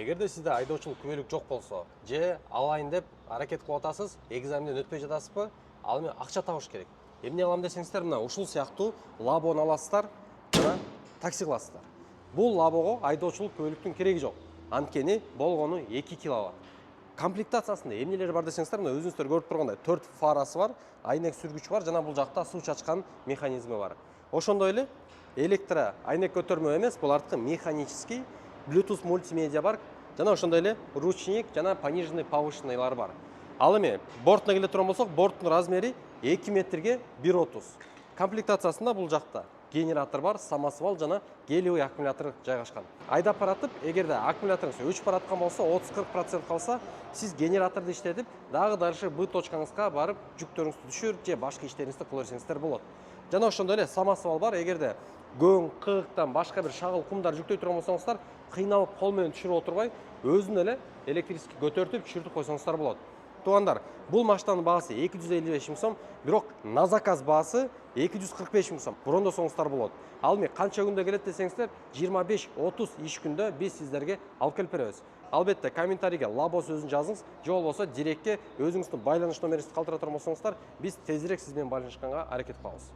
Эгерде сизде айдоочулук күбөлүк жок болсо, же алайын деп аракет кылып атасыз, экзаменден өтпөй жатасызбы? Ал эми акча табыш керек. Эмне кылам десеңиздер, мына ушул сыяктуу лабону аласыздар, жана такси кыласыздар. Бул лабого айдоочулук күбөлүктүн кереги жок. Анткени болгону 2 киловатт. Комплектациясында эмнелер бар десеңиздер, мына өзүңүздөр көрүп тургандай 4 фарасы бар, айнек сүргүчү бар жана бул жакта суу чачкан механизми бар. Ошондой эле электро айнек көтөрмө эмес, бул арткы механический Bluetooth мультимедиа бар, жана ошондой эле ручник жана пониженный повышенныйлар бар. Ал эми бортуна келе турган болсок, борттун размери 2 метрге 1.30. Комплектациясында бул жакта генератор бар, самосвал жана гелиевый аккумулятор жайгашкан. Айдап баратып, эгерде аккумуляторуңуз өчүп бараткан болсо, 30-40% калса, сиз генераторду иштетип, дагы дальше Б точкаңызга барып, жүктөрүңүздү түшүрүп же башка иштериңизди кыла берсеңиздер болот. Жана ошондой эле самосвал бар, эгерде көң, кыйыктан башка бир шагыл кумдар жүктөй турган болсоңуздар, кыйналып кол менен түшүрүп отурбай, өзүн эле электрический көтөртүп, түшүртүп койсоңуздар болот. Туугандар, бул машинанын баасы 255 миң сом, бирок на заказ баасы 245 миң сом. Брондосоңуздар болот. Ал эми канча күндө келет десеңиздер, 25-30 иш күндө биз сиздерге алып келип беребиз. Албетте, комментарийге лабо сөзүн жазыңыз, же болбосо директке өзүңүздүн байланыш номериңизди калтыра турган болсоңуздар, биз тезирээк сиз менен байланышканга аракет кылабыз.